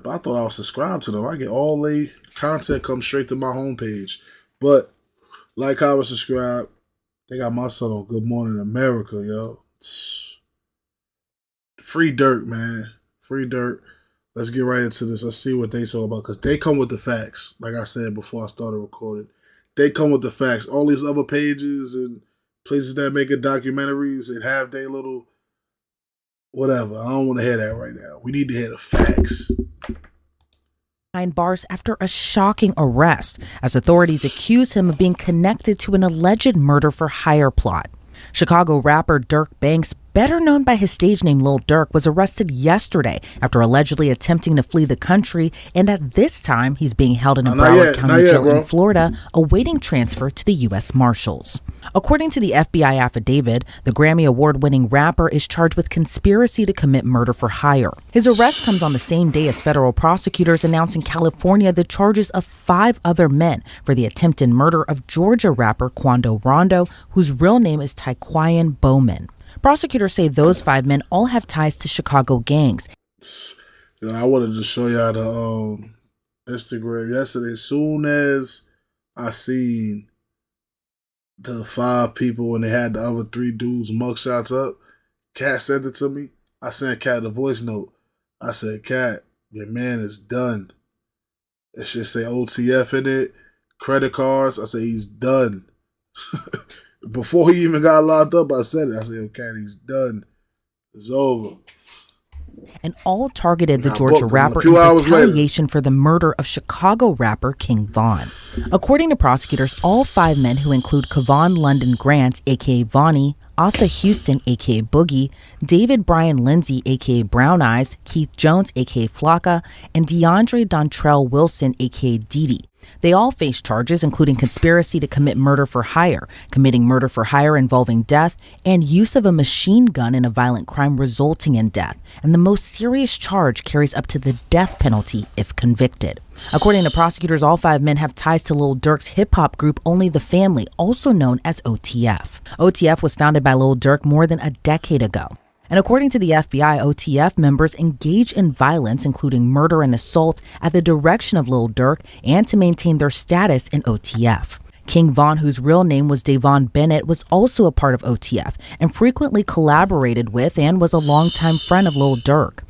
I thought I was subscribed to them. I get all the content come straight to my homepage. But like I was subscribed, they got my son on Good Morning America, yo. Free Durk, man. Free Durk. Let's get right into this. Let's see what they talk about. Because they come with the facts. Like I said before I started recording. They come with the facts. All these other pages and places that make documentaries and have their little whatever. I don't want to hear that right now. We need to hear the facts. Behind bars after a shocking arrest, as authorities accuse him of being connected to an alleged murder for hire plot. Chicago rapper Durk Banks, better known by his stage name Lil Durk, was arrested yesterday after allegedly attempting to flee the country, and at this time he's being held in a Broward County jail in Florida, awaiting transfer to the U.S. Marshals. According to the FBI affidavit, the Grammy Award-winning rapper is charged with conspiracy to commit murder for hire. His arrest comes on the same day as federal prosecutors announced in California the charges of 5 other men for the attempted murder of Georgia rapper Quando Rondo, whose real name is Taquan Bowman. Prosecutors say those 5 men all have ties to Chicago gangs. You know, I wanted to show y'all the Instagram yesterday. As soon as I seen the 5 people and they had the other 3 dudes mugshots up, Kat sent it to me. I sent Kat the voice note. I said, Kat, your man is done. It should say OTF in it, credit cards. I said, he's done. Before he even got locked up, I said it. I said, Kat, he's done. It's over. And all targeted the Georgia rapper in retaliation for the murder of Chicago rapper King Von. According to prosecutors, all 5 men, who include Kevon London Grant, a.k.a. Vonnie, Asa Houston, a.k.a. Boogie, David Brian Lindsay, a.k.a. Brown Eyes, Keith Jones, a.k.a. Flocka, and DeAndre Dontrell Wilson, a.k.a. Didi. They all face charges including conspiracy to commit murder for hire, committing murder for hire involving death, and use of a machine gun in a violent crime resulting in death. And the most serious charge carries up to the death penalty if convicted. According to prosecutors, all 5 men have ties to Lil Durk's hip-hop group Only the Family, also known as OTF. OTF was founded by Lil Durk more than a decade ago. And according to the FBI, OTF members engage in violence, including murder and assault, at the direction of Lil Durk and to maintain their status in OTF. King Von, whose real name was Davon Bennett, was also a part of OTF and frequently collaborated with and was a longtime friend of Lil Durk.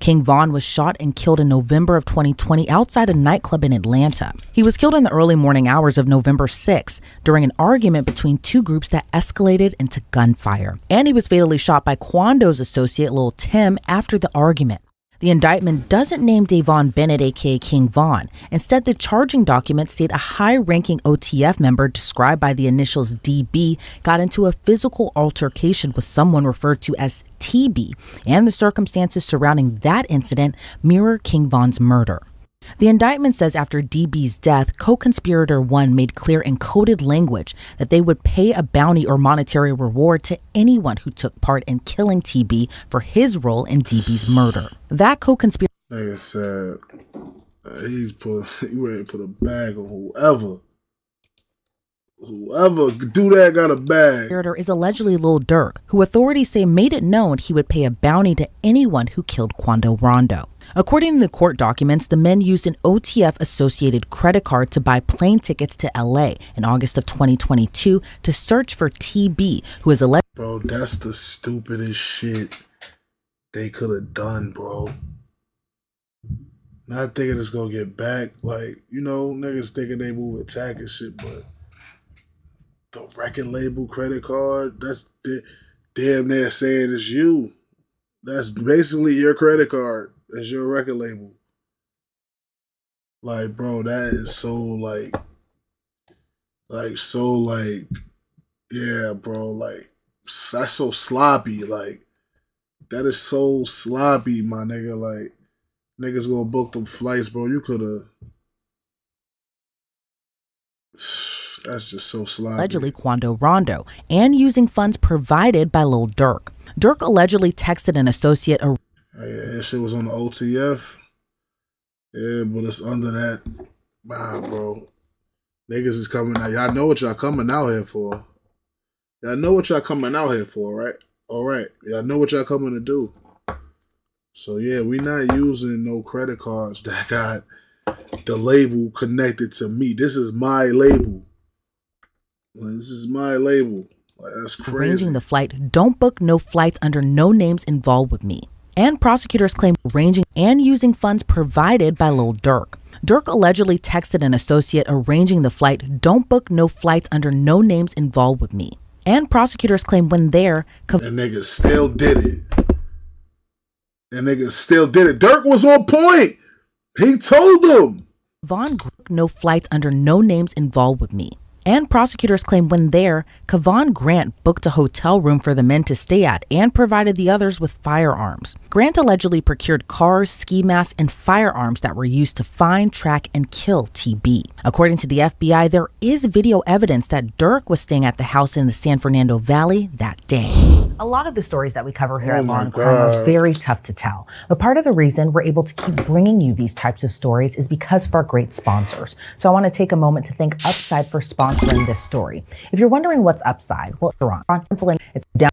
King Von was shot and killed in November of 2020 outside a nightclub in Atlanta. He was killed in the early morning hours of November 6 during an argument between 2 groups that escalated into gunfire. And he was fatally shot by Quando's associate Lil Tim after the argument. The indictment doesn't name Davon Bennett, aka King Von. Instead, the charging documents state a high-ranking OTF member described by the initials DB got into a physical altercation with someone referred to as TB, and the circumstances surrounding that incident mirror King Von's murder. The indictment says after DB's death, co-conspirator 1 made clear in coded language that they would pay a bounty or monetary reward to anyone who took part in killing TB for his role in DB's murder. That co-conspirator, like I said, he ready to put a bag on whoever. Whoever do that got a bag. Is allegedly Lil Durk, who authorities say made it known he would pay a bounty to anyone who killed Quando Rondo. According to the court documents, the men used an OTF-associated credit card to buy plane tickets to LA in August of 2022 to search for TB, who is alleged. Bro, that's the stupidest shit they could have done, bro. Not thinking it's gonna get back. Like, you know, niggas thinking they move attack and shit, but the record label credit card, that's damn near saying it's you. That's basically your credit card. That's your record label. Like, bro, that is so yeah, bro, like, that's so sloppy. Like, that is so sloppy, my nigga. Like, niggas gonna book them flights, bro. You could have. That's just so sloppy. Allegedly Quando Rondo, and using funds provided by Lil Durk. Durk allegedly texted an associate a yeah, that shit was on the OTF. Yeah, but it's under that. Nah, bro. Niggas is coming out. Y'all know what y'all coming out here for. Y'all know what y'all coming out here for, right? All right. Y'all know what y'all coming to do. So yeah, we not using no credit cards that got the label connected to me. This is my label. This is my label. That's crazy. Arranging the flight. Don't book no flights under no names involved with me. And prosecutors claim arranging and using funds provided by Lil Durk. Durk allegedly texted an associate arranging the flight, don't book no flights under no names involved with me. And prosecutors claim when there... That nigga still did it. That nigga still did it. Durk was on point. He told them. Vaughn no flights under no names involved with me. And prosecutors claim when there, Kevon Grant booked a hotel room for the men to stay at and provided the others with firearms. Grant allegedly procured cars, ski masks, and firearms that were used to find, track, and kill TB. According to the FBI, there is video evidence that Durk was staying at the house in the San Fernando Valley that day. A lot of the stories that we cover here at Law and Crime are very tough to tell. But part of the reason we're able to keep bringing you these types of stories is because of our great sponsors. So I want to take a moment to thank Upside for sponsoring this story. If you're wondering what's Upside, well, it's down,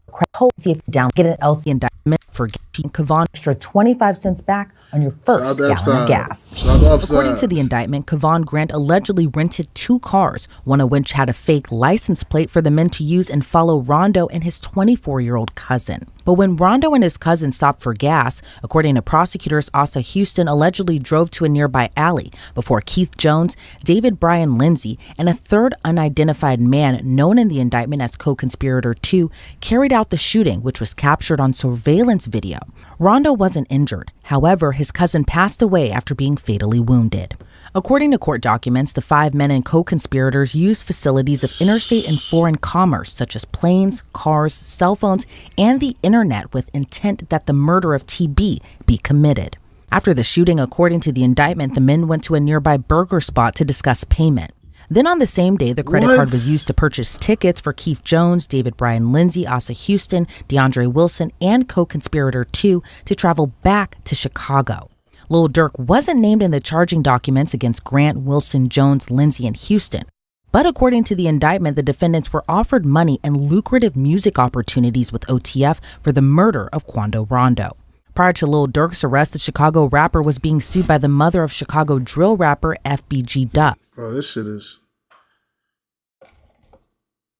see if you down, get an LC indictment for getting Kevon extra 25 cents back on your first gallon of gas. According to the indictment, Kevon Grant allegedly rented 2 cars, one of which had a fake license plate for the men to use and follow Rondo and his 24-year-old cousin. But when Rondo and his cousin stopped for gas, according to prosecutors, Asa Houston allegedly drove to a nearby alley before Keith Jones, David Brian Lindsay, and a third unidentified man known in the indictment as co-conspirator 2 carried out the shooting, which was captured on surveillance video. Rondo wasn't injured. However, his cousin passed away after being fatally wounded. According to court documents, the 5 men and co-conspirators used facilities of interstate and foreign commerce, such as planes, cars, cell phones, and the internet with intent that the murder of TB be committed. After the shooting, according to the indictment, the men went to a nearby burger spot to discuss payment. Then on the same day, the credit card was used to purchase tickets for Keith Jones, David Brian Lindsay, Asa Houston, DeAndre Wilson, and co-conspirator 2 to travel back to Chicago. Lil Durk wasn't named in the charging documents against Grant, Wilson, Jones, Lindsay, and Houston. But according to the indictment, the defendants were offered money and lucrative music opportunities with OTF for the murder of Quando Rondo. Prior to Lil Durk's arrest, the Chicago rapper was being sued by the mother of Chicago drill rapper FBG Duck. Bro, this shit is...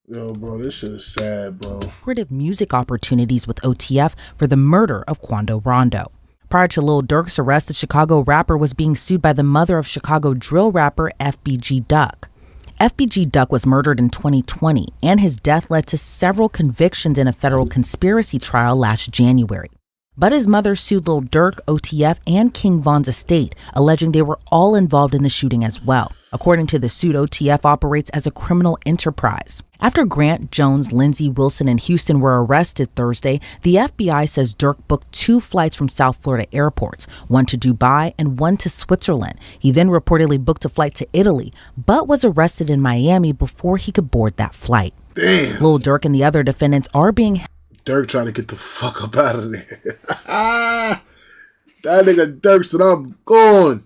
Yo, bro, this shit is sad, bro. Lucrative music opportunities with OTF for the murder of Quando Rondo. Prior to Lil Durk's arrest, the Chicago rapper was being sued by the mother of Chicago drill rapper FBG Duck. FBG Duck was murdered in 2020, and his death led to several convictions in a federal conspiracy trial last January. But his mother sued Lil Durk, OTF, and King Von's estate, alleging they were all involved in the shooting as well. According to the suit, OTF operates as a criminal enterprise. After Grant, Jones, Lindsay, Wilson, and Houston were arrested Thursday, the FBI says Durk booked 2 flights from South Florida airports, one to Dubai and one to Switzerland. He then reportedly booked a flight to Italy, but was arrested in Miami before he could board that flight. Damn. Lil Durk and the other defendants are being... Durk trying to get the fuck up out of there. That nigga Durk said, I'm gone.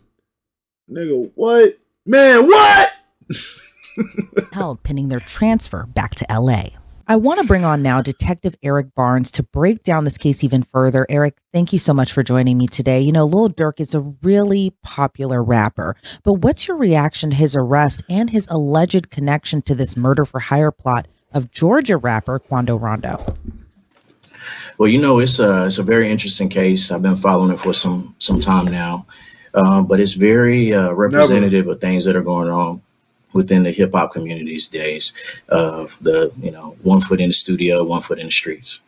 Nigga, what? Man, what? held pending their transfer back to LA. I want to bring on now Detective Eric Barnes to break down this case even further. Eric, thank you so much for joining me today. You know, Lil Durk is a really popular rapper, but what's your reaction to his arrest and his alleged connection to this murder for hire plot of Georgia rapper Quando Rondo? Well, you know, it's a very interesting case. I've been following it for some time now, but it's very representative of things that are going on within the hip hop community these days. One foot in the studio, 1 foot in the streets.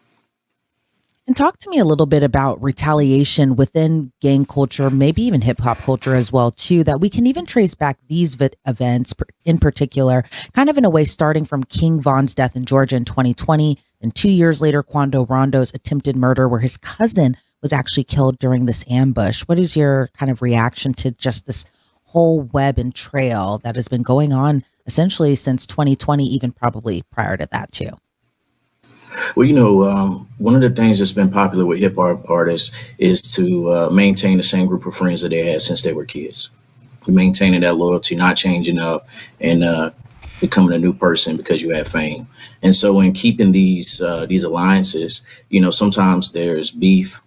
And talk to me a little bit about retaliation within gang culture, maybe even hip hop culture as well, too, that we can even trace back these events in particular, kind of in a way, starting from King Von's death in Georgia in 2020. And 2 years later, Quando Rondo's attempted murder, where his cousin was actually killed during this ambush. What is your kind of reaction to just this whole web and trail that has been going on essentially since 2020, even probably prior to that, too? Well, you know, one of the things that's been popular with hip hop artists is to maintain the same group of friends that they had since they were kids. Maintaining that loyalty, not changing up and becoming a new person because you have fame. And so in keeping these alliances, you know, sometimes there's beef,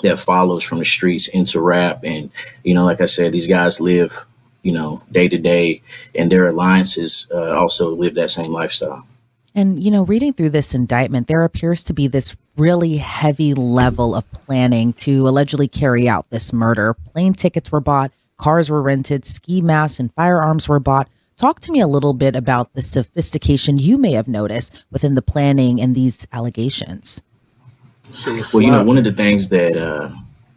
that follows from the streets into rap. And, like I said, these guys live, day to day, and their alliances also live that same lifestyle. And, reading through this indictment, there appears to be this really heavy level of planning to allegedly carry out this murder. Plane tickets were bought, cars were rented, ski masks and firearms were bought. Talk to me a little bit about the sophistication you may have noticed within the planning and these allegations. Well, one of the things that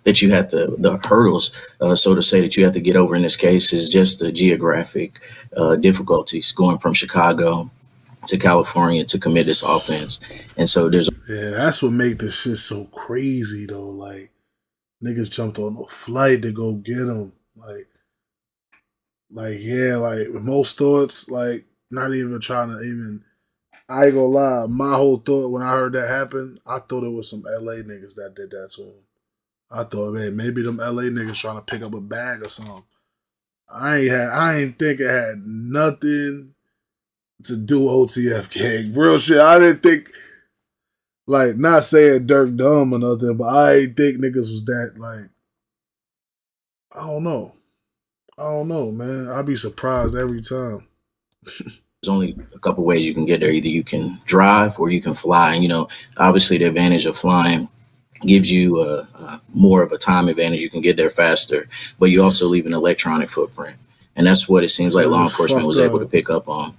you had to, the hurdles, so to say, that you have to get over in this case is just the geographic difficulties going from Chicago to California to commit this offense. And so that's what make this shit so crazy though. Like, niggas jumped on a flight to go get him. Like with most thoughts, like, not even trying to even, I ain't gonna lie, my whole thought when I heard that happen, I thought it was some LA niggas that did that to him. I thought, man, maybe them LA niggas trying to pick up a bag or something. I ain't think it had nothing to do OTF gang. Real shit. I didn't think, like, not saying Durk dumb or nothing, but I ain't think niggas was that, like, I don't know, man. I'd be surprised every time. There's only a couple ways you can get there. Either you can drive or you can fly. And, obviously the advantage of flying gives you more of a time advantage. You can get there faster, but you also leave an electronic footprint. And that's what it seems like law enforcement was able to pick up on,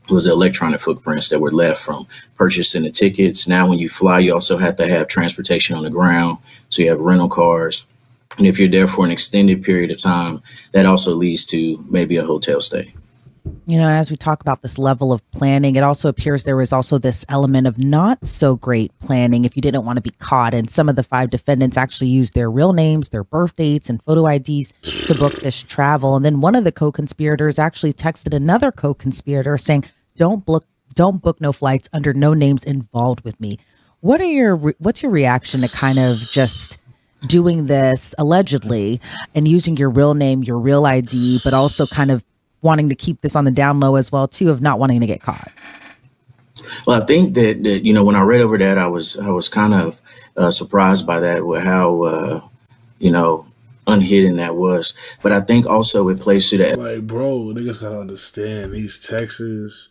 was the electronic footprints that were left from purchasing the tickets. Now, when you fly, you also have to have transportation on the ground. So you have rental cars. And if you're there for an extended period of time, that also leads to maybe a hotel stay. As we talk about this level of planning, it also appears there was also this element of not so great planning if you didn't want to be caught. And some of the 5 defendants actually used their real names, their birth dates, and photo IDs to book this travel. And then one of the co-conspirators actually texted another co-conspirator saying, don't book no flights under no names involved with me. What's your reaction to kind of just doing this allegedly and using your real name, your real ID, but also kind of wanting to keep this on the down low as well, too, of not wanting to get caught? Well, I think that when I read over that, I was kind of surprised by that, with how, unhidden that was. But I think also it plays to that. Like, bro, niggas gotta understand these texts,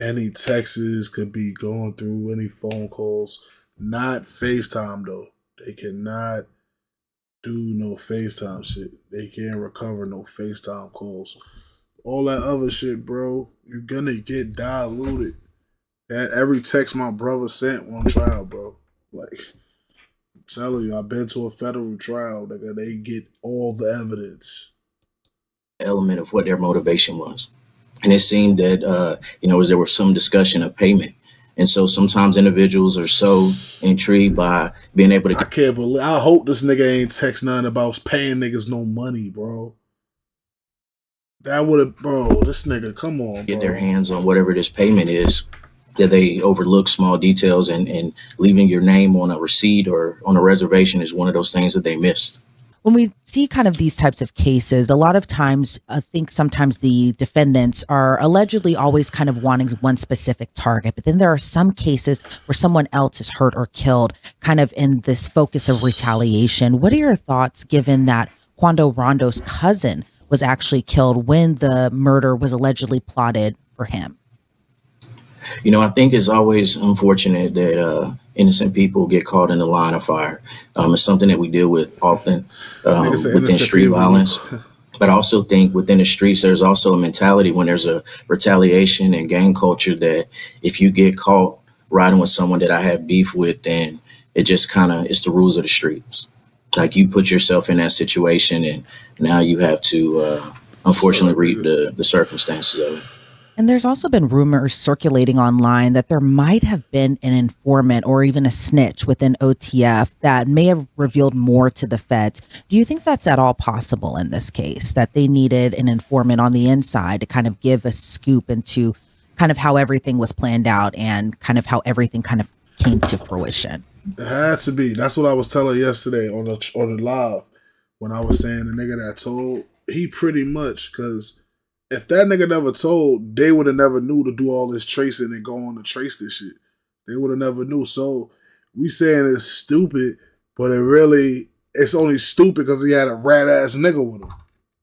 any texts could be going through any phone calls, not FaceTime though. They cannot do no FaceTime shit. They can't recover no FaceTime calls. All that other shit, bro, you're gonna get diluted. That every text my brother sent on trial, bro. Like, I'm telling you, I've been to a federal trial. They get all the evidence. Element of what their motivation was. And it seemed that, there was some discussion of payment. And so sometimes individuals are so intrigued by being able to. I can't believe. I hope this nigga ain't text nothing about paying niggas no money, bro. That would have, bro. This nigga, come on, get their hands on whatever this payment is. That they overlook small details, and leaving your name on a receipt or on a reservation is one of those things that they missed. When we see kind of these types of cases, a lot of times, I think sometimes the defendants are allegedly always kind of wanting one specific target. But then there are some cases where someone else is hurt or killed, kind of in this focus of retaliation. What are your thoughts, given that Quando Rondo's cousin was actually killed when the murder was allegedly plotted for him? I think it's always unfortunate that innocent people get caught in the line of fire. It's something that we deal with often within street violence. But I also think within the streets, there's also a mentality when there's a retaliation and gang culture that if you get caught riding with someone that I have beef with, then it just it's the rules of the streets. Like, you put yourself in that situation, and now you have to, unfortunately, reap the circumstances of it. And there's also been rumors circulating online that there might have been an informant or even a snitch within OTF that may have revealed more to the feds. Do you think that's at all possible in this case, that they needed an informant on the inside to kind of give a scoop into kind of how everything was planned out and kind of how everything kind of came to fruition? It had to be. That's what I was telling yesterday on the live when I was saying the nigga that told, he pretty much, because if that nigga never told, they would have never knew to do all this tracing and go on to trace this shit. They would have never knew. So we saying it's stupid, but it really, it's only stupid because he had a rat ass nigga with him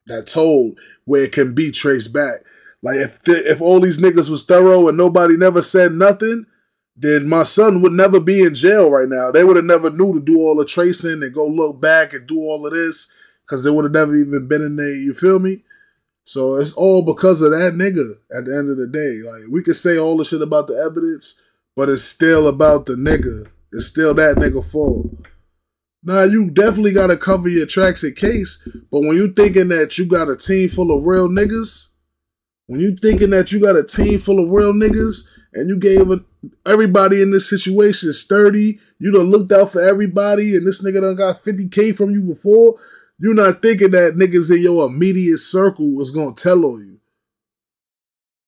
that told where it can be traced back. Like if all these niggas was thorough and nobody never said nothing, then my son would never be in jail right now. They would have never knew to do all the tracing and go look back and do all of this because they would have never even been in there. You feel me? So it's all because of that nigga at the end of the day. Like, we could say all the shit about the evidence, but it's still about the nigga. It's still that nigga fault. Nah, you definitely got to cover your tracks in case, but when you thinking that you got a team full of real niggas, and you gave everybody in this situation sturdy, you done looked out for everybody, and this nigga done got 50K from you before, you're not thinking that niggas in your immediate circle is going to tell on you.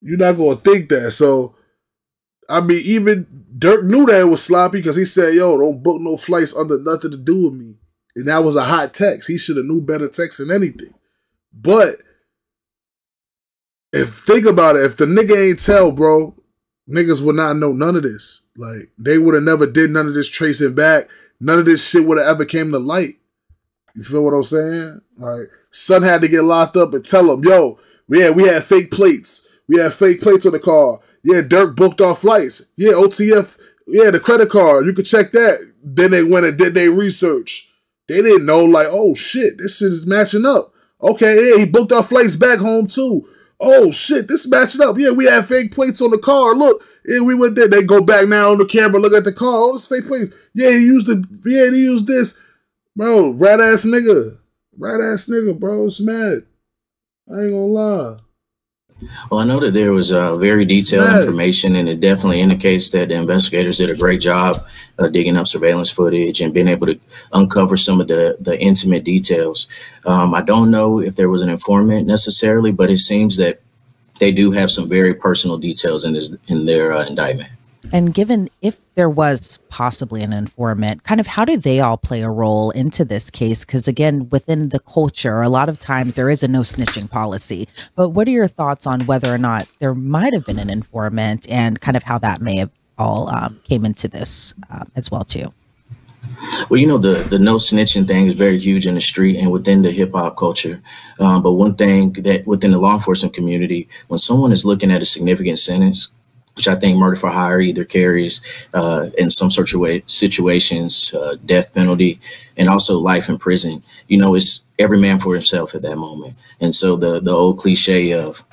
You're not going to think that. So, I mean, even Durk knew that it was sloppy because he said, yo, don't book no flights under nothing to do with me. And that was a hot text. He should have knew better text than anything. But, think about it, if the nigga ain't tell, bro, niggas would not know none of this. Like, they would have never did none of this tracing back. None of this shit would have ever came to light. You feel what I'm saying? Like, son had to get locked up and tell him, yo, we had fake plates. We had fake plates on the car. Yeah, Durk booked our flights. Yeah, OTF, yeah, the credit card. You could check that. Then they went and did their research. They didn't know, like, oh, shit, this shit is matching up. Okay, yeah, he booked our flights back home, too. Oh, shit, this matching up. Yeah, we had fake plates on the car. Look, yeah, we went there. They go back now on the camera, look at the car. Oh, it's fake plates. Yeah, he used this. Bro, rat ass nigga, bro. It's mad. I ain't gonna lie. Well, I know that there was very detailed information, and it definitely indicates that the investigators did a great job digging up surveillance footage and being able to uncover some of the intimate details. I don't know if there was an informant necessarily, but it seems that they do have some very personal details in their indictment. And given if there was possibly an informant, kind of how do they all play a role into this case? Because again, within the culture, a lot of times there is a no snitching policy. But what are your thoughts on whether or not there might have been an informant and kind of how that may have all came into this as well too? Well, you know, the no snitching thing is very huge in the street and within the hip hop culture. But one thing that within the law enforcement community, when someone is looking at a significant sentence, which I think murder for hire either carries in some sort of situations, death penalty, and also life in prison. You know, it's every man for himself at that moment. And so the old cliche of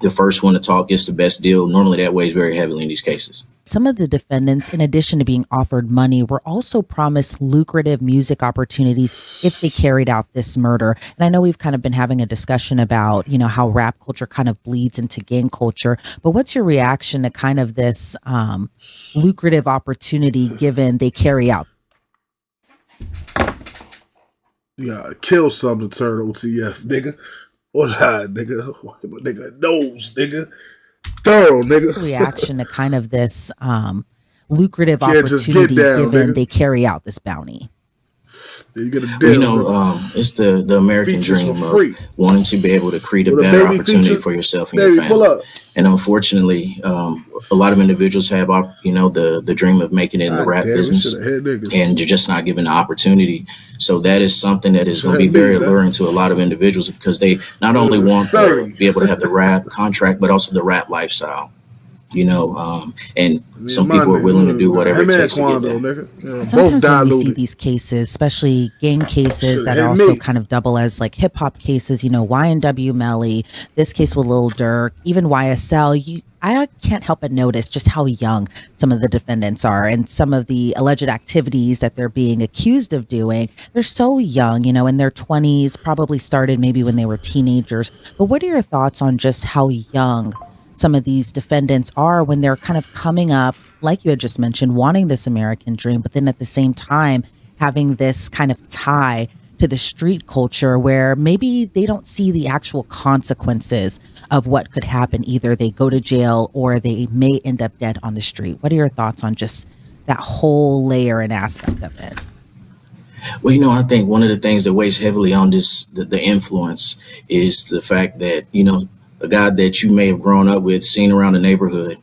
the first one to talk gets the best deal, normally that weighs very heavily in these cases. Some of the defendants, in addition to being offered money, were also promised lucrative music opportunities if they carried out this murder. And I know we've kind of been having a discussion about, you know, how rap culture kind of bleeds into gang culture. But what's your reaction to kind of this lucrative opportunity given they carry out? Yeah, kill something to turn OTF, nigga. What nigga? Nigga knows, nigga. Thorough, nigga. Reaction to kind of this lucrative opportunity given they carry out this bounty. You get a deal, you know, it's the American dream of wanting to be able to create a better opportunity for yourself and your family. And unfortunately, a lot of individuals have, you know, the dream of making it in the rap business, and you're just not given the opportunity. So that is something that is going to be very alluring to a lot of individuals because they not only want to be able to have the rap contract, but also the rap lifestyle. You know, and some people are willing to do whatever it takes to get there. Sometimes when we see these cases, especially gang cases that also kind of double as like hip hop cases, you know, YNW Melly, this case with Lil Durk, even YSL, I can't help but notice just how young some of the defendants are and some of the alleged activities that they're being accused of doing. They're so young, you know, in their 20s, probably started maybe when they were teenagers. But what are your thoughts on just how young some of these defendants are when they're kind of coming up, like you had just mentioned, wanting this American dream, but then at the same time having this kind of tie to the street culture where maybe they don't see the actual consequences of what could happen. Either they go to jail or they may end up dead on the street. What are your thoughts on just that whole layer and aspect of it? Well, you know, I think one of the things that weighs heavily on this, the influence, is the fact that, you know, a guy that you may have grown up with, seen around the neighborhood,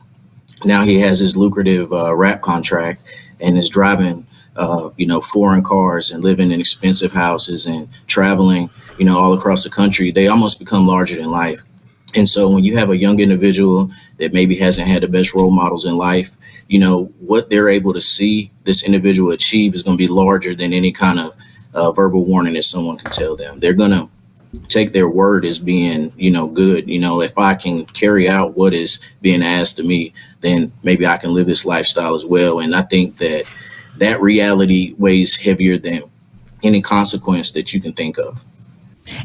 now he has his lucrative rap contract and is driving foreign cars and living in expensive houses and traveling, all across the country, they almost become larger than life. And so when you have a young individual that maybe hasn't had the best role models in life, what they're able to see this individual achieve is going to be larger than any kind of verbal warning that someone can tell them. They're going to take their word as being, good. If I can carry out what is being asked of me, then maybe I can live this lifestyle as well. And I think that reality weighs heavier than any consequence that you can think of.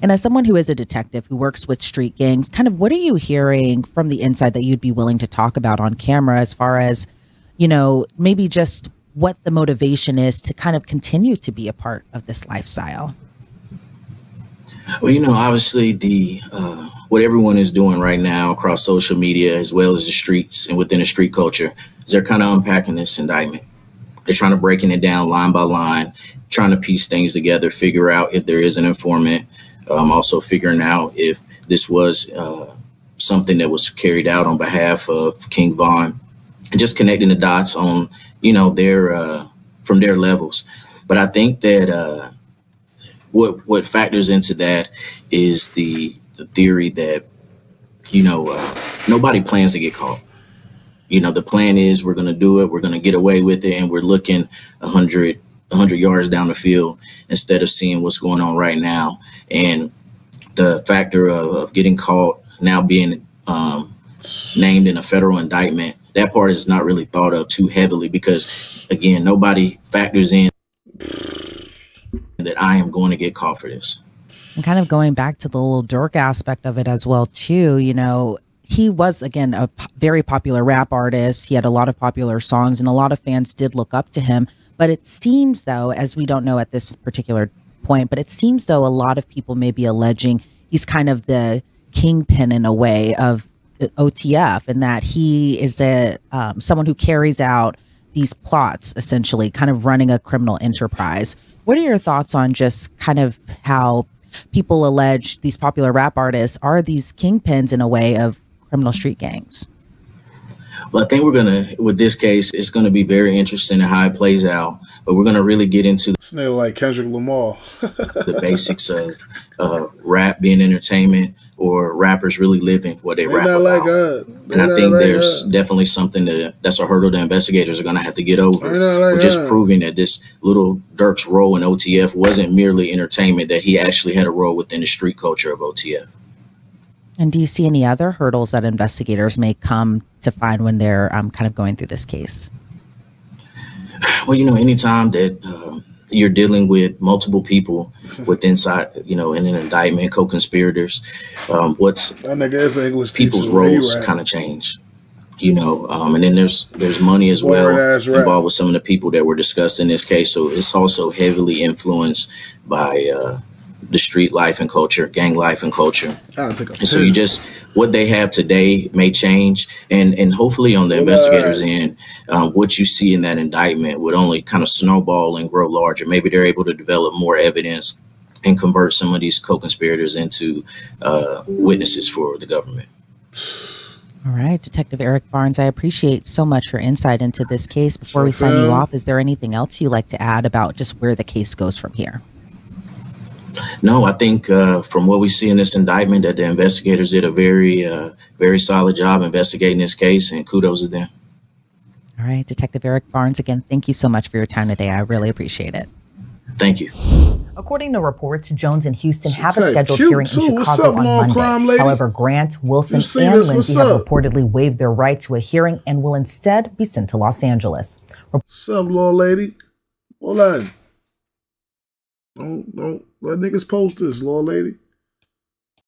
And as someone who is a detective who works with street gangs, kind of what are you hearing from the inside that you'd be willing to talk about on camera as far as, maybe just what the motivation is to kind of continue to be a part of this lifestyle? Well, obviously what everyone is doing right now across social media, as well as the streets and within the street culture, is they're kind of unpacking this indictment. They're trying to breaking it down line by line, trying to piece things together, figure out if there is an informant, also figuring out if this was something that was carried out on behalf of King Von, and just connecting the dots on, their from their levels. But I think that what factors into that is the theory that, nobody plans to get caught. The plan is we're going to do it. We're going to get away with it. And we're looking 100 yards down the field instead of seeing what's going on right now. And the factor of getting caught, now being named in a federal indictment, that part is not really thought of too heavily because, again, nobody factors in that I am going to get caught for this. And kind of going back to the Lil Durk aspect of it as well, too, he was, again, a very popular rap artist. He had a lot of popular songs and a lot of fans did look up to him. But it seems, though, as we don't know at this particular point, but it seems, though, a lot of people may be alleging he's kind of the kingpin in a way of OTF, and that he is someone who carries out these plots, essentially kind of running a criminal enterprise. What are your thoughts on just kind of how people allege these popular rap artists are these kingpins in a way of criminal street gangs? Well, I think with this case, it's going to be very interesting in how it plays out. But we're going to really get into like Kendrick Lamar, the basics of rap being entertainment, or rappers really living what they rap about. And I think there's definitely something that's a hurdle that investigators are going to have to get over. We're just proving that this Lil Durk's role in OTF wasn't merely entertainment, that he actually had a role within the street culture of OTF. And do you see any other hurdles that investigators may come to find when they're kind of going through this case? Well, anytime that you're dealing with multiple people with inside, in an indictment, co-conspirators, people's roles kind of change, and then there's money as well involved with some of the people that were discussed in this case. So it's also heavily influenced by the street life and culture, gang life and culture. And so what they have today may change, and hopefully on the investigators' end, what you see in that indictment would only kind of snowball and grow larger. Maybe they're able to develop more evidence and convert some of these co-conspirators into witnesses for the government. All right, Detective Eric Barnes, I appreciate so much your insight into this case. Before we sign you off, is there anything else you'd like to add about just where the case goes from here? No, I think from what we see in this indictment, that the investigators did a very solid job investigating this case, and kudos to them. All right, Detective Eric Barnes, again, thank you so much for your time today. I really appreciate it. Thank you. According to reports, Jones and Houston have a scheduled hearing in Chicago on Monday. However, Grant, Wilson, and Lindsay have reportedly waived their right to a hearing and will instead be sent to Los Angeles. What's up, law lady? Hold on. Don't let niggas post this, law lady.